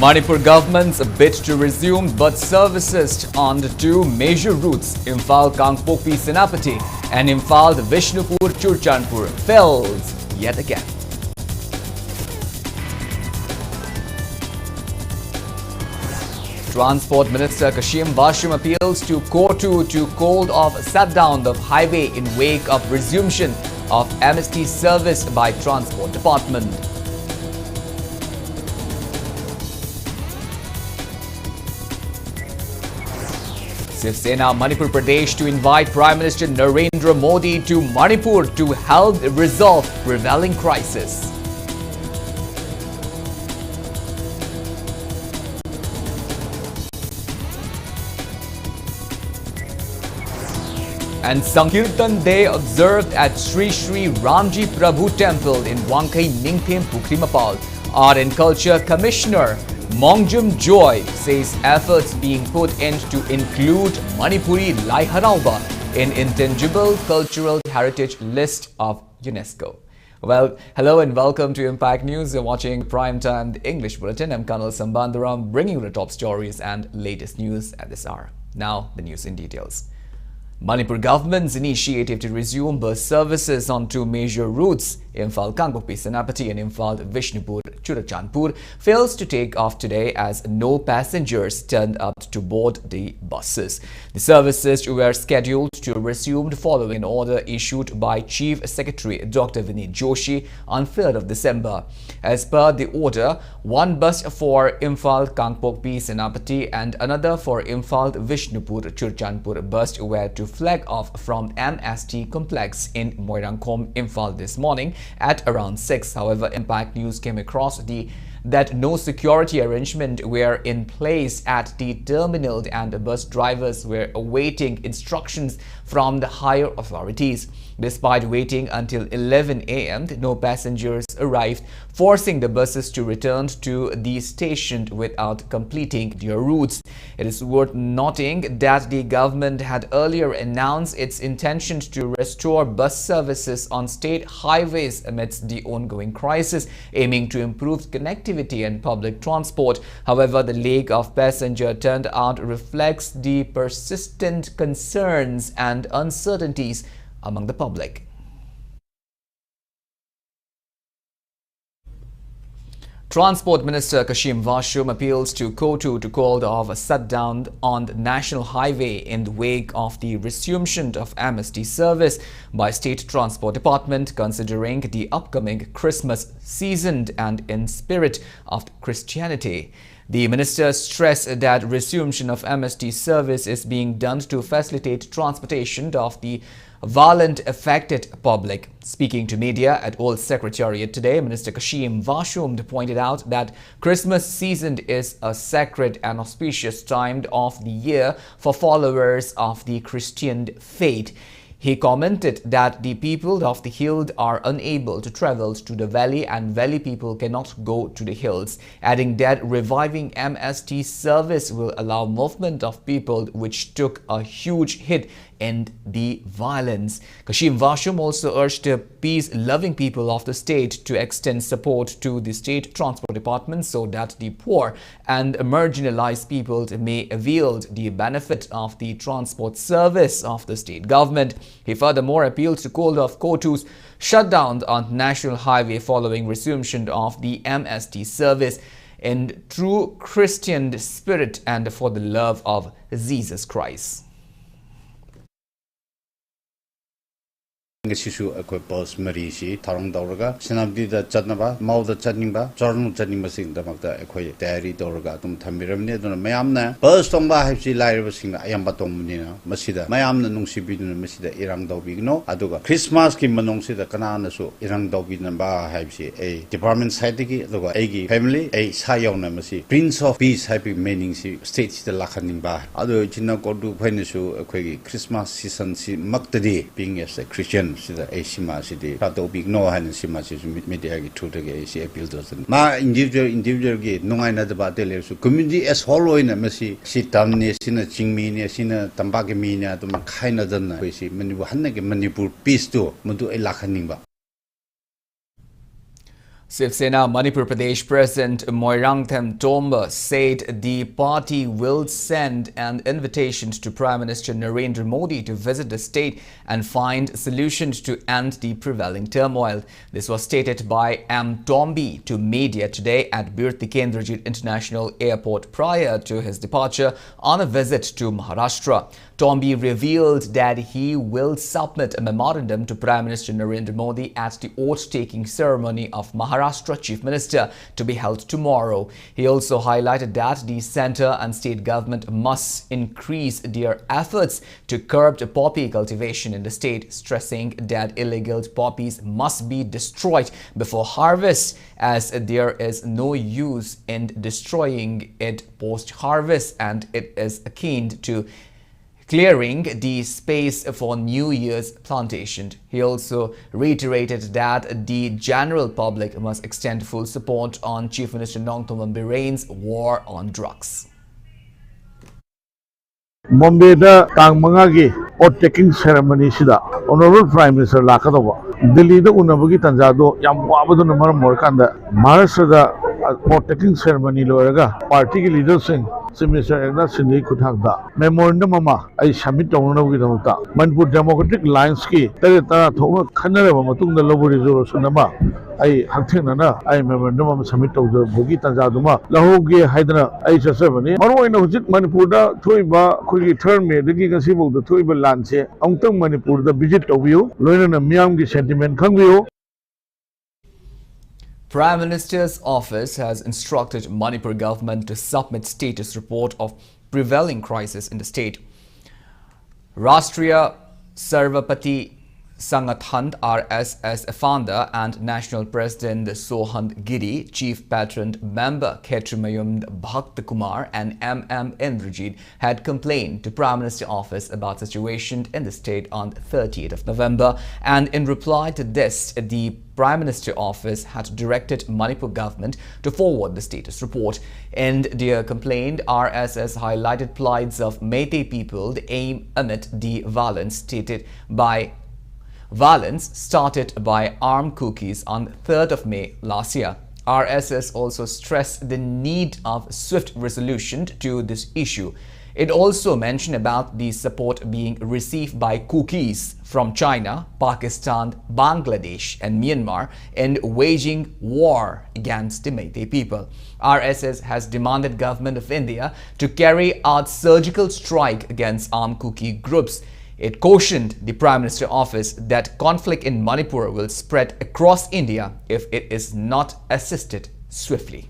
Manipur government's bid to resume bus services on the two major routes, Imphal-Kangpokpi Senapati and Imphal-Vishnupur-Churchandpur, fails yet again. Transport Minister Kashim Vashum appeals to Kotu to call off shutdown of highway in wake of resumption of MST service by Transport Department. Shiv Sena Manipur Pradesh to invite Prime Minister Narendra Modi to Manipur to help resolve prevailing crisis. And Sankirtan Day observed at Sri Sri Ramji Prabhu Temple in Wangkai Ningphem Pukrimapal. Art and Culture Commissioner Mongjum Joy says efforts being put in to include Manipuri Lai Harauba in Intangible Cultural Heritage List of UNESCO. Well, hello and welcome to Impact News. You're watching Primetime, the English Bulletin. I'm KANEL SHAMBANDURAM, bringing you the top stories and latest news at this hour. Now, the news in details. Manipur government's initiative to resume bus services on two major routes, Imphal-Kangpokpi Senapati and Imphal-Vishnupur-Churchandpur, fails to take off today as no passengers turned up to board the buses. The services were scheduled to resume following an order issued by Chief Secretary Dr. Vineet Joshi on 3rd of December. As per the order, one bus for Imphal-Kangpokpi Senapati and another for Imphal-Vishnupur-Churchandpur bus were to flag off from MST complex in Moirangkom, Imphal this morning at around 6. However, Impact News came across that no security arrangement were in place at the terminal and the bus drivers were awaiting instructions from the higher authorities. Despite waiting until 11 a.m., no passengers arrived, forcing the buses to return to the station without completing their routes. It is worth noting that the government had earlier announced its intention to restore bus services on state highways amidst the ongoing crisis, aiming to improve connectivity and public transport. However, the lack of passenger turnout reflects the persistent concerns and uncertainties among the public. Transport Minister Kashim Vashum appeals to Kotu to call off a shutdown on the national highway in the wake of the resumption of MST service by State Transport Department, considering the upcoming Christmas season and in spirit of Christianity. The minister stressed that resumption of MST service is being done to facilitate transportation of the violent affected public. Speaking to media at Old Secretariat today, Minister Kashim Vashum pointed out that Christmas season is a sacred and auspicious time of the year for followers of the Christian faith. He commented that the people of the hill are unable to travel to the valley and valley people cannot go to the hills, adding that reviving MST service will allow movement of people which took a huge hit in the violence. Kashim Vashum also urged the peace-loving people of the state to extend support to the State Transport Department so that the poor and marginalized people may avail the benefit of the transport service of the state government. He furthermore appealed to call off Kotu's shutdown on national highway following resumption of the MST service in true Christian spirit and for the love of Jesus Christ. Ngasisu akoi bus marisi tharong dauraga senabdida chatnaba mauda chatningba chornu chatningba sing damakta akoi tayari dauraga tum thamiramne aduna mayamna bus tongba haibsi lairaba sing ayamba tongmunina masida mayamna nungsibiduna masida irang dawbigno aduga Christmas ki manungsida kanana su irang dawbidna ba haibsi a department side gi aduga agi family a sayawna masi Prince of Peace happy meaning si state si lakhaning ba adu chinna kodu phainasu akoi Christmas season si maktadi being as a Christian sida Sima city Prato big no han Sima media to the appeal doesn't ma individual gate no I not about the so community as hollow in a messy sit down near Sina Chingmi Sina Tambakimina to Makaina than we see Manipur peace to Mudu Elakaninba. Shiv Sena Manipur Pradesh President Moirangthem Tomba said the party will send an invitation to Prime Minister Narendra Modi to visit the state and find solutions to end the prevailing turmoil. This was stated by M. Tombi to media today at Bir Tikendrajit International Airport prior to his departure on a visit to Maharashtra. Tombi revealed that he will submit a memorandum to Prime Minister Narendra Modi at the oath-taking ceremony of Maharashtra Chief Minister to be held tomorrow. He also highlighted that the centre and state government must increase their efforts to curb the poppy cultivation in the state, stressing that illegal poppies must be destroyed before harvest, as there is no use in destroying it post-harvest and it is akin to clearing the space for New Year's plantation. He also reiterated that the general public must extend full support on Chief Minister Nongthombam Biraine's war on drugs. Bombay da tang mangagi oath taking ceremony sida Honorable Prime Minister lakadaba Delhi da unabagi tanjado yam wabadu na maram morkanda Maharashtra da oath taking ceremony loraga party ki leaders sing Minister Eknath Shinde Kuthakda memorandum ama ai submit tawnabu gi damta Manipur Democratic Alliance ki tare tara thona khanareba matungda lobu resolution ama ai hakthena ai memorandum ama submit tawda bogi tanjaduma lahogi haidana ai chasabani maroina hujit Manipur da thoiba khoi third me dagi gasibog da thoiba lanche amtang Manipur da visit tawbiu loina miyam gi sentiment khangbiu. Prime Minister's office has instructed Manipur government to submit status report of prevailing crisis in the state. Rashtriya Sarvapati Sangathan RSS founder and National President Sohand Giri, Chief Patron Member Khetrimayum Bhakt Kumar and MM Indrajit had complained to Prime Minister office about situation in the state on 30th of November, and in reply to this, the Prime Minister office had directed Manipur government to forward the status report. In their complaint, RSS highlighted plights of Meitei people aim amid the violence started by armed cookies on 3rd of May last year. RSS also stressed the need of swift resolution to this issue. It also mentioned about the support being received by cookies from China, Pakistan, Bangladesh and Myanmar in waging war against the Meitei people. RSS has demanded government of India to carry out surgical strike against armed cookie groups. It cautioned the Prime Minister office that conflict in Manipur will spread across India if it is not assisted swiftly.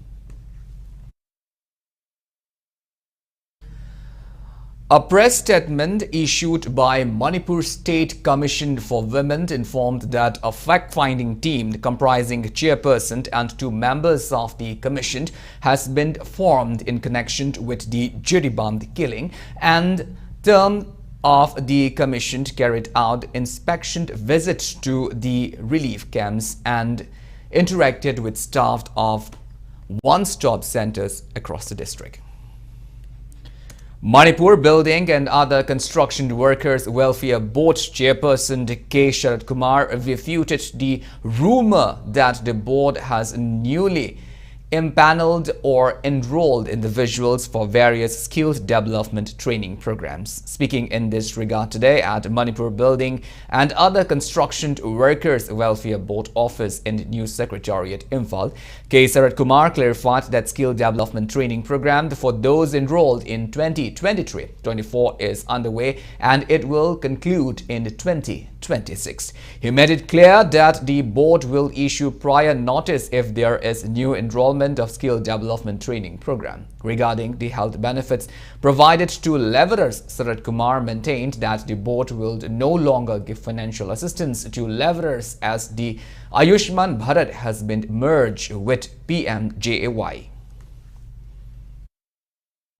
A press statement issued by Manipur State Commission for Women informed that a fact-finding team comprising a chairperson and 2 members of the commission has been formed in connection with the Jiriband killing, and term of the commission carried out inspection visits to the relief camps and interacted with staff of one-stop centers across the district. Manipur Building and Other Construction Workers Welfare Board Chairperson K. Sharad Kumar refuted the rumor that the board has newly impaneled or enrolled individuals for various skills development training programs. Speaking in this regard today at Manipur Building and Other Construction Workers Welfare Board office in News Secretariat, Imphal, K. Sharad Kumar clarified that skill development training program for those enrolled in 2023-24 is underway and it will conclude in 2026. He made it clear that the board will issue prior notice if there is new enrollment of skill development training program. Regarding the health benefits provided to labourers, Sharad Kumar maintained that the board will no longer give financial assistance to labourers as the Ayushman Bharat has been merged with PMJAY.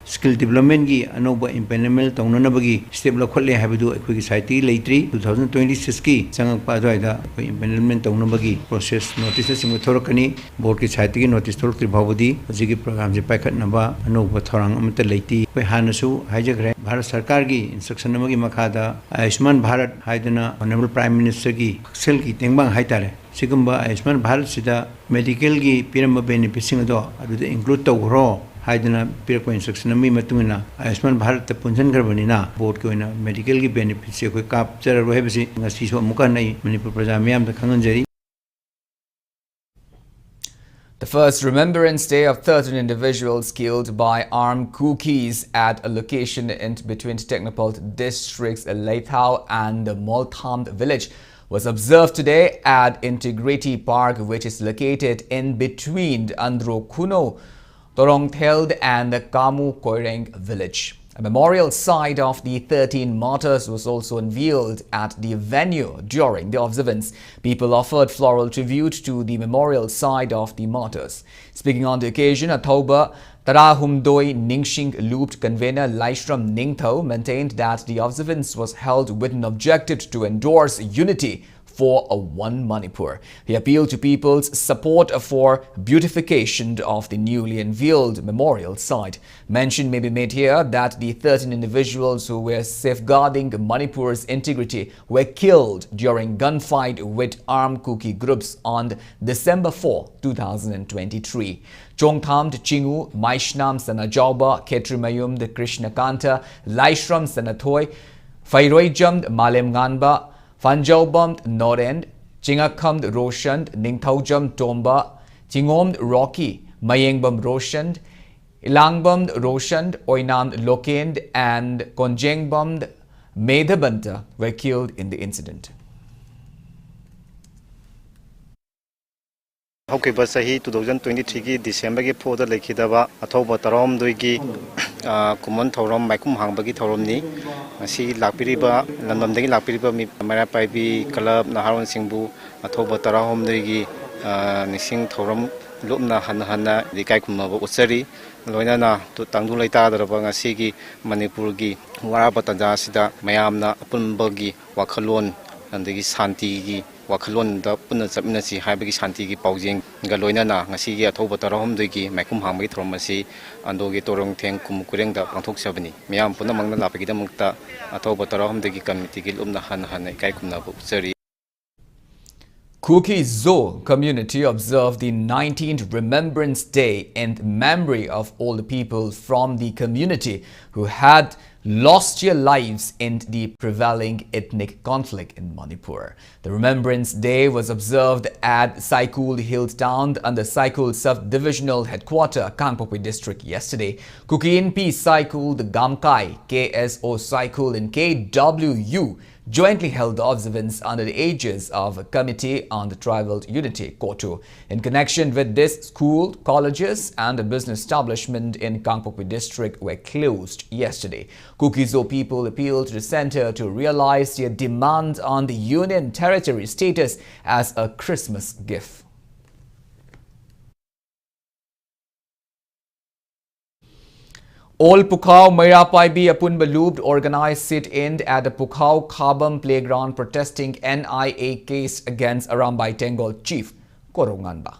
Skill development ki anoba implemental taunanabagi step lakhotle habadu ekoi society leitri 2026 ki changak pa doida ekoi implementation taunabagi process notice sing thorakani board ki society ki notice thorokri bhavadi hojigi program je paikhat naba anoba thorang amta leiti koi hanasu haijagre Bharat Sarkar ki instruction amagi makhada Ayushman Bharat haidana Honorable Prime Minister ki skill ki tengbang haitare sigumba Ayushman Bharat sida medical gi piramba benefit sing do adu include tawro haidana pirko instruction mi matungina Ayushman Bharat ta punjan garbani na board ko ina medical gi benefit se ko capture ro hebsi ngasi so muka nai Manipur praja miyam da khanganjari. The first Remembrance Day of 13 individuals killed by armed cookies at a location in between Technopole districts Leithau and the Moltham village was observed today at Integrity Park, which is located in between Andro Kuno, Torongtheld and the Kamu Koireng village. A memorial site of the 13 martyrs was also unveiled at the venue during the observance. People offered floral tribute to the memorial site of the martyrs. Speaking on the occasion, Athoba Tarahumdoi Ningsing Looped convener Laishram Ningtho maintained that the observance was held with an objective to endorse unity for a one Manipur. He appealed to people's support for beautification of the newly unveiled memorial site. Mention may be made here that the 13 individuals who were safeguarding Manipur's integrity were killed during gunfight with armed Kuki groups on December 4, 2023. Chongthamd Chingu, Maishnam Sanajauba, Ketrimayum de Krishnakanta, Laishram Sanathoi, Fairoijamd Malem Ganba, Fanjaubamd Norend, Chingakamd Roshand, Ningthaujam Tomba, Chingomd Rocky, Mayengbam Roshand, Ilangbamd Roshand, Oinamd Lokend and Konjengbamd Medhabanta were killed in the incident. Hokiba sahi 2023 ki December ki phoda lekhidaba athoba tarom doi ki kumon thorom maikum hangbagi thorom ni si lakpiriba landam dagi lakpiriba mi mara paibi club naharon singbu athoba tarom doi ki nising thorom lupna hanna dikai kumma utsari loina na tu tangdu laita daraba ngasi ki Manipur ki waraba tanja sida mayamna apunbagi wakhalon andagi santi ki wakhalon da punna chapna si haibagi shanti gi paujing galoina na ngasi gi athoba tarahom doi gi maikum hangbai thromasi ando gi torong theng kum kureng da pangthok sabani miyam punna mangna lapagi da mukta athoba tarahom doi gi committee gi lumna han kai kumna bu chari. Kuki Zo community observed the 19th Remembrance Day in memory of all the people from the community who had lost their lives in the prevailing ethnic conflict in Manipur. The Remembrance Day was observed at Saikul Hills Town under Saikul Sub-Divisional Headquarters, Kangpokpi District yesterday. Kuki NP Saikul, the Gamkai, KSO Saikul and KWU jointly held the observance under the aegis of a Committee on the Tribal Unity, KOTU. In connection with this, school, colleges and a business establishment in Kangpokpi district were closed yesterday. Kukizo people appealed to the center to realize their demand on the Union Territory status as a Christmas gift. All Pukhao Mairapaibi Apunba Looped organized sit-in at the Pukhao Khabam Playground protesting NIA case against Arambai Tengol Chief Koronganba.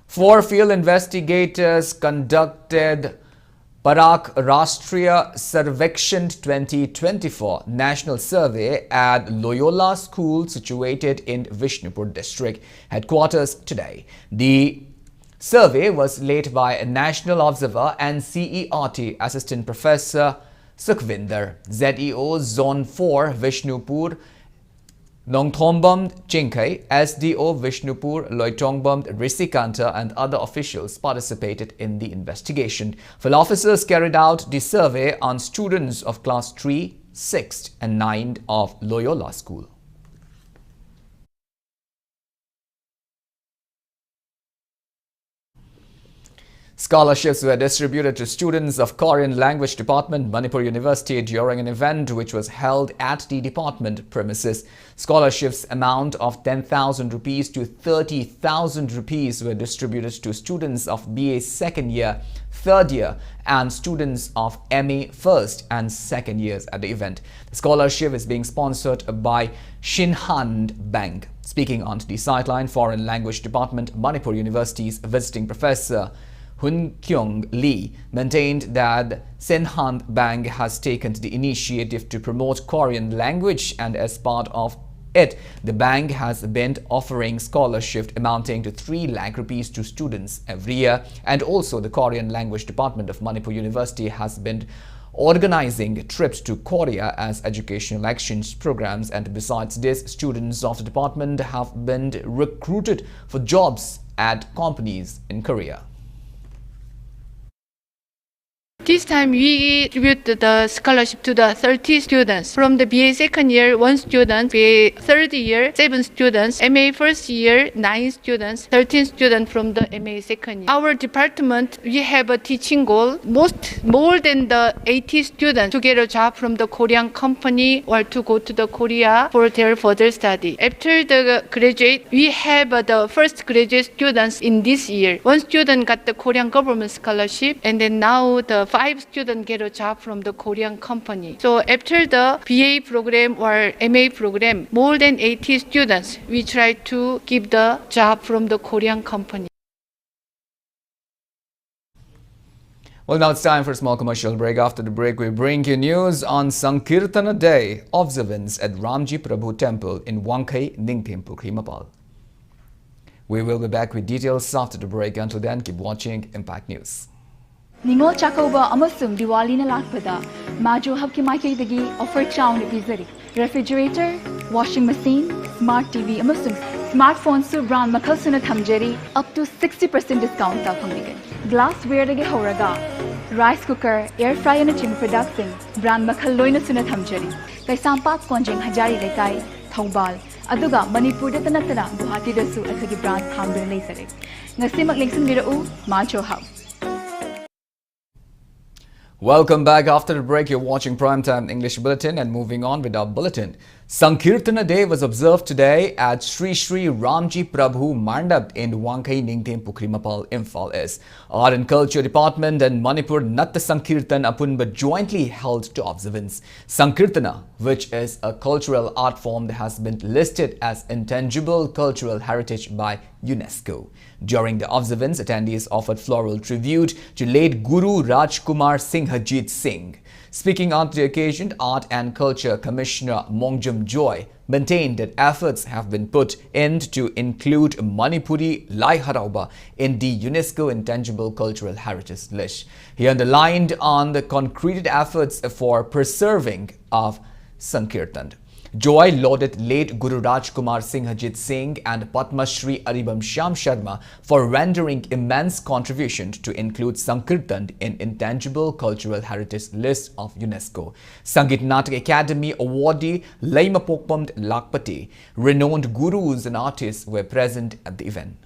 4 field investigators conducted Parak Rashtriya Sarvekshan 2024 National Survey at Loyola School situated in Vishnupur district headquarters today. The survey was led by a national observer and CERT Assistant Professor Sukhvinder, ZEO Zone 4 Vishnupur, Nongthombam Chinkai, SDO Vishnupur, Loitongbam Risikanta and other officials participated in the investigation. Field officers carried out the survey on students of class 3, 6th and 9th of Loyola School. Scholarships were distributed to students of Korean Language Department, Manipur University during an event which was held at the department premises. Scholarships amount of 10,000 rupees to 30,000 rupees were distributed to students of BA second year, third year and students of MA first and second years at the event. The scholarship is being sponsored by Shinhan Bank. Speaking on the sideline, Foreign Language Department, Manipur University's visiting professor Hun Kyung Lee, maintained that Senhan Bank has taken the initiative to promote Korean language, and as part of it, the bank has been offering scholarship amounting to 3 lakh rupees to students every year, and also the Korean language department of Manipur University has been organizing trips to Korea as educational exchange programs, and besides this, students of the department have been recruited for jobs at companies in Korea. This time we distributed the scholarship to the 30 students. From the BA second year, 1 student, BA third year, 7 students, MA first year, 9 students, 13 students from the MA second year. Our department, we have a teaching goal, more than the 80 students to get a job from the Korean company or to go to the Korea for their further study. After the graduate, we have the first graduate students in this year. 1 student got the Korean government scholarship, and then now the 5 students get a job from the Korean company. So after the BA program or MA program, more than 80 students, we try to give the job from the Korean company. Well, now it's time for a small commercial break. After the break, we bring you news on Sankirtana Day observance at Ramji Prabhu Temple in Wangkai, Ningthim, Pukrimapal. We will be back with details after the break. Until then, keep watching Impact News. Ningol Chakova amasung Diwali na lakpada Majo habki maikaidagi offer chaun pizari refrigerator, washing machine, smart TV amasung smartphone su brand makhal sunat hamjeri up to 60% discount ta phangige glassware dagi horaga rice cooker, air fryer na chim products brand makhal loina sunat hamjeri Kaisampat konjing hajari lekai Thoubal aduga Manipur da tanatana Guwahati da su athagi brand hambre leisare ngasi maglingsun birau Majo hub. Welcome back. After the break, you're watching Primetime English Bulletin, and moving on with our bulletin. Sankirtana Day was observed today at Sri Sri Ramji Prabhu Mandap in Wangkai Ningthim Pukrimapal, Imphal East. Art and Culture Department and Manipur Natta Sankirtan Apunba jointly held to observance. Sankirtana, which is a cultural art form that has been listed as intangible cultural heritage by UNESCO. During the observance, attendees offered floral tribute to late Guru Rajkumar Singhajit Singh. Speaking on the occasion, Art and Culture Commissioner Mongjum Joy maintained that efforts have been put in to include Manipuri Lai Harauba in the UNESCO Intangible Cultural Heritage list. He underlined on the concreted efforts for preserving of Sankirtan. Joy lauded late Guru Rajkumar Singhajit Singh and Padma Shri Aribam Shyam Sharma for rendering immense contribution to include Sankirtan in Intangible Cultural Heritage List of UNESCO. Sangeet Natak Academy awardee Laima Pokpam Lakpati, renowned gurus and artists were present at the event.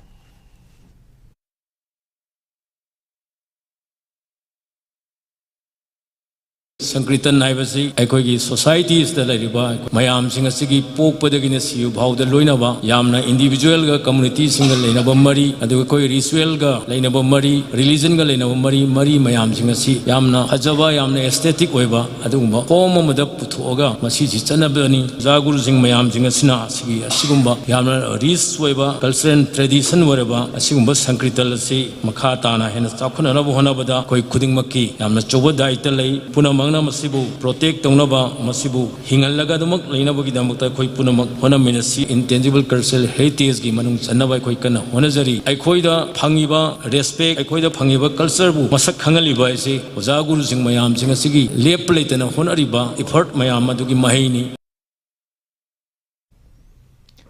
Sankirtan Naivasi, Ekogi societies the Lariba, Mayam Singasigi, Pope Padaginesi, how the Loinaba, Yamna individual community single Lainaba Mari, and the Koi Risuelga, Lainaba Mari, religion Lainaba Mari, Mari Mayam Singasi, Yamna, Hajava, Yamna aesthetic Weba, Aduma, Home of the Putoga, Masiji Chanabani, Zagur Sing Mayam Singasina, Sigi, Sigumba, Yamna, Ris Weba, cultural tradition Weba, Sigumba Sankrital, say, Makatana, and Sakuna Hanabada, Koi Kudimaki, Yamna Choba Daitale, Punamang. Masibu protect Tonaba Masibu Hingalaga the Mok Lainabaki Damata Koi Punamak Honamenasi intangible cultural heritage Gimanum Sanaba Koikana Honazari Aikoida Pangiba respect Aikoida Pangiba culture Masak Hangaliba say Ozagur Sing Mayam Singasigi Leplate and Honariba effort Mayamadugi Mahini.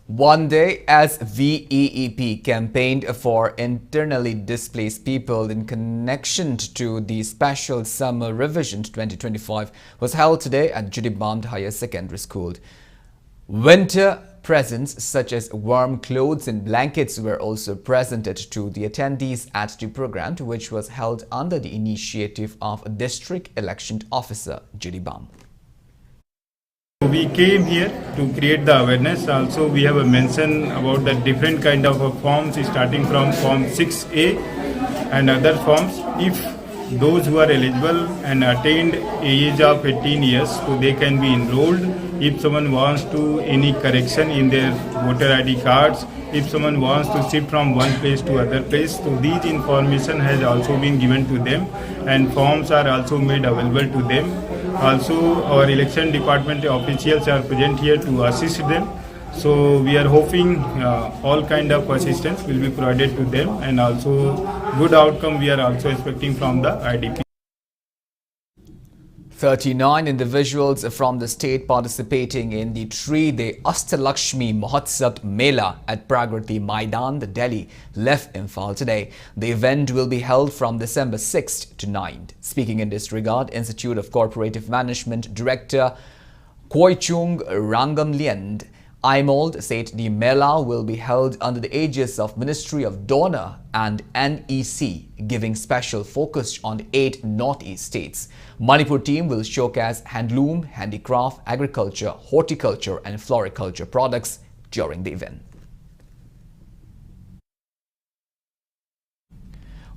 One day, as VEEP campaigned for internally displaced people in connection to the special summer revision 2025 was held today at Judibamd Higher Secondary School. Winter presents such as warm clothes and blankets were also presented to the attendees at the program, which was held under the initiative of District Election Officer Judibamd. We came here to create the awareness. Also, we have a mention about the different kind of forms starting from form 6A and other forms. If those who are eligible and attained age of 18 years, so they can be enrolled if someone wants to any correction in their voter ID cards, if someone wants to shift from one place to other place, so these information has also been given to them, and forms are also made available to them. Also, our election department officials are present here to assist them. So we are hoping all kind of assistance will be provided to them, and also good outcome we are also expecting from the IDP. 39 individuals from the state participating in the 3-day Astalakshmi Mahotsav Mela at Pragriti Maidan, Delhi, left Imphal today. The event will be held from December 6th to 9th. Speaking in this regard, Institute of Cooperative Management Director Koichung Rangamlian IMOLD said the Mela will be held under the aegis of Ministry of Donor and NEC, giving special focus on 8 Northeast states. Manipur team will showcase handloom, handicraft, agriculture, horticulture and floriculture products during the event.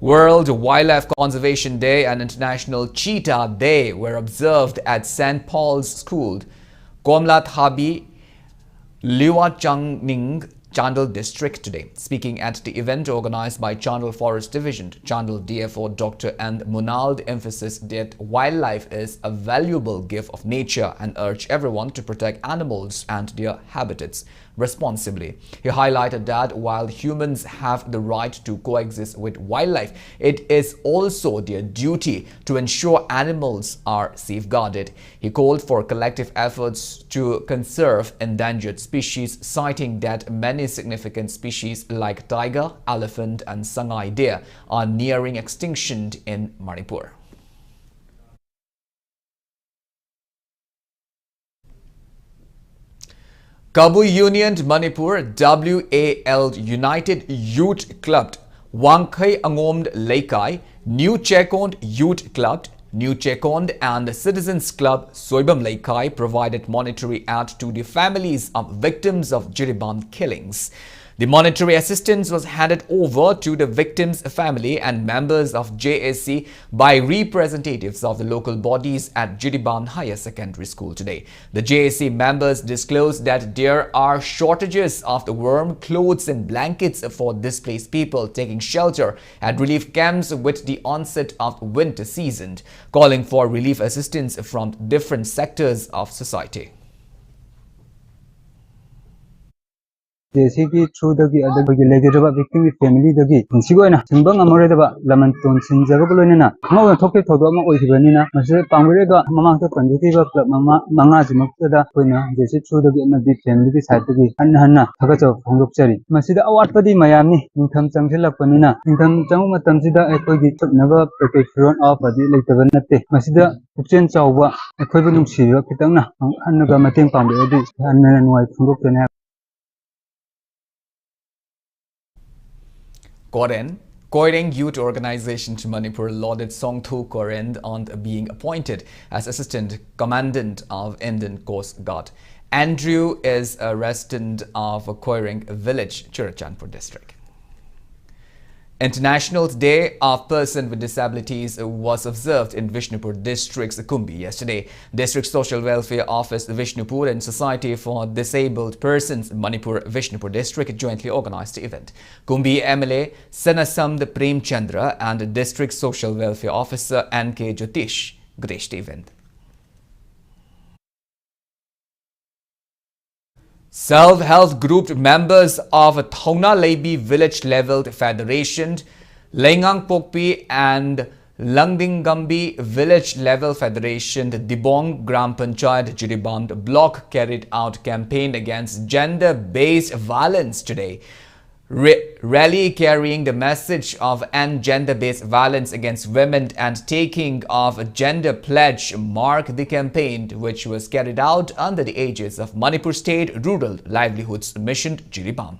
World Wildlife Conservation Day and International Cheetah Day were observed at St. Paul's School, Komlathabi, Liwa Changning, Chandel district today. Speaking at the event organized by Chandel Forest Division, Chandel DFO Dr. N. Munald emphasized that wildlife is a valuable gift of nature and urged everyone to protect animals and their habitats responsibly. He highlighted that while humans have the right to coexist with wildlife, it is also their duty to ensure animals are safeguarded. He called for collective efforts to conserve endangered species, citing that many significant species like tiger, elephant and Sangai deer are nearing extinction in Manipur. Kabul Union Manipur WAL United Youth Club Wangkai Angomd Laikai, New Chekond Youth Club, New Chekond and Citizens Club Soibam Laikai provided monetary aid to the families of victims of Jiribam killings. The monetary assistance was handed over to the victims' family and members of JSC by representatives of the local bodies at Jiribam Higher Secondary School today. The JSC members disclosed that there are shortages of the warm clothes and blankets for displaced people taking shelter at relief camps with the onset of winter season, calling for relief assistance from different sectors of society. JCB through-dagi adagi legiraba victim family-dagi sigoina simbang amoredaba lamanton sinjagabulonina mawa thokke thodo ama oihibanina mase pangwirega mamangta panjitiba club manga jimaktada koina JC through-dagi ama big family-gi side-dagi hanna thagachaw phonglokchari masida awatpadi mayamni ningtham changsilakpanina ningtham changu matamsida ekoigi chapnaba protection of adi leitaba natte masida pukchen chawba ekoibu nungsiba kitangna hannaga mateng pangbe adi hanna nuai phonglokchani. Koireng Youth Organization to Manipur lauded Songthu Korend on being appointed as Assistant Commandant of Indian Coast Guard. Andrew is a resident of Koireng village, Churachandpur district. International Day of Person with Disabilities was observed in Vishnupur District's Kumbi yesterday. District Social Welfare Office Vishnupur and Society for Disabled Persons Manipur Vishnupur District jointly organized the event. Kumbi MLA Senasamd Prem Chandra and District Social Welfare Officer N.K. Jyotish graced the event. Self-help group members of Thongna Leibi Village Level Federation, Lengang Pokpi and Langdingambi Village Level Federation, the Dibong Gram Panchayat Jiribam block carried out campaign against gender-based violence today. Rally carrying the message of end gender-based violence against women and taking of a gender pledge marked the campaign, which was carried out under the aegis of Manipur State Rural Livelihoods Mission Jiribam.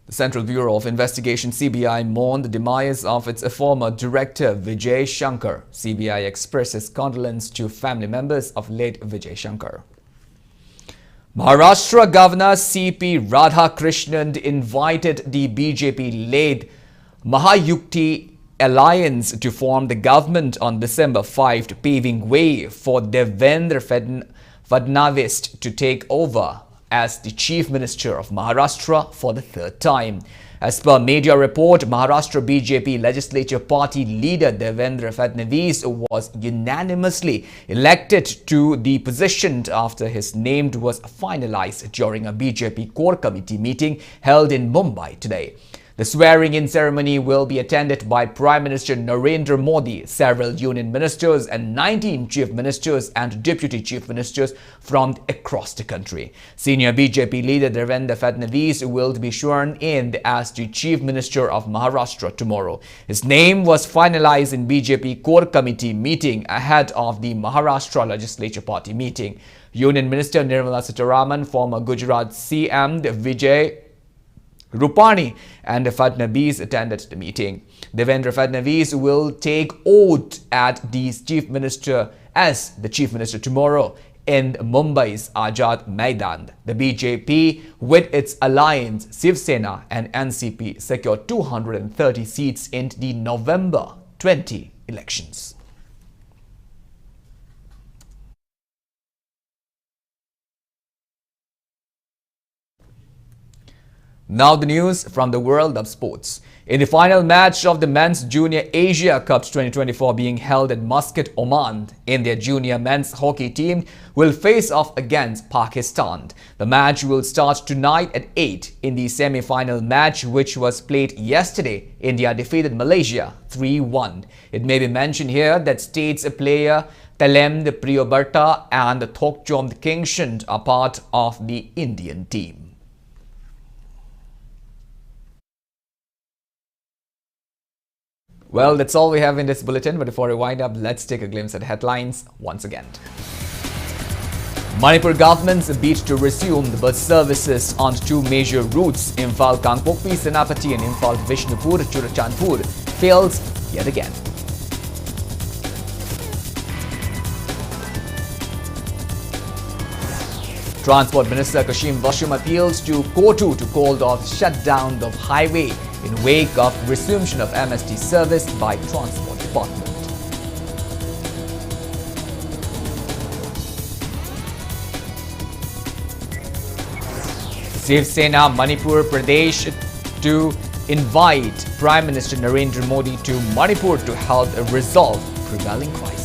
The Central Bureau of Investigation CBI mourned the demise of its former director Vijay Shankar. CBI expresses condolence to family members of late Vijay Shankar. Maharashtra Governor C.P. Radhakrishnan invited the BJP-led Mahayukti alliance to form the government on December 5, paving way for Devendra Fadnavis to take over as the Chief Minister of Maharashtra for the third time. As per media report, Maharashtra BJP Legislature Party leader Devendra Fadnavis was unanimously elected to the position after his name was finalized during a BJP core committee meeting held in Mumbai today. The swearing-in ceremony will be attended by Prime Minister Narendra Modi, several union ministers and 19 chief ministers and deputy chief ministers from across the country. Senior BJP leader Devendra Fadnavis will be sworn in as the Chief Minister of Maharashtra tomorrow. His name was finalized in BJP core committee meeting ahead of the Maharashtra Legislature Party meeting. Union Minister Nirmala Sitharaman, former Gujarat CM Vijay Rupani and Fadnavis attended the meeting. Devendra Fadnavis will take oath as the Chief Minister tomorrow in Mumbai's Azad Maidan. The BJP, with its alliance Shiv Sena and NCP, secured 230 seats in the November 20 elections. Now the news from the world of sports. In the final match of the Men's Junior Asia Cup 2024 being held at Muscat, Oman, India junior men's hockey team will face off against Pakistan. The match will start tonight at 8. In the semi-final match, which was played yesterday, India defeated Malaysia 3-1. It may be mentioned here that states player Talem Priyobarta and Thokchom Kingshant are part of the Indian team. Well, that's all we have in this bulletin, but before we wind up, let's take a glimpse at the headlines once again. Manipur government's bid to resume the bus services on two major routes, Imphal Kangpokpi Senapati and Imphal Vishnupur Churachandpur, fails yet again. Transport Minister Kashim Bashum appeals to Kotu to call off shutdown of highway in wake of resumption of MST service by Transport Department. Shiv Sena Manipur Pradesh to invite Prime Minister Narendra Modi to Manipur to help resolve prevailing crisis.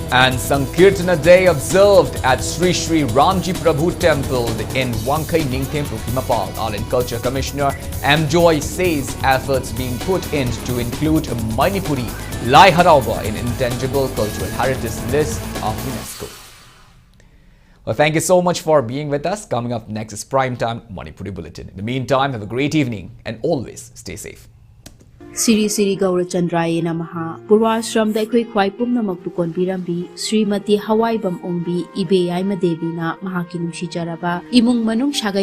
And Sankirtana Day observed at Sri Sri Ramji Prabhu Temple in Wankai Ningthem Pukimapal. Art and Culture Commissioner M. Joy says efforts being put in to include Manipuri Lai Harauba in intangible cultural heritage list of UNESCO. Well, thank you so much for being with us. Coming up next is Primetime Manipuri Bulletin. In the meantime, have a great evening and always stay safe. Siri Siri Gaura Chandraye Namaha Purvashram da Ekhoi Khwai Pumnamak tu konbirambi Srimati Hawaibam Ongbi Ibe Yaima Devi na mahaki nungsijaraba imung manung sagai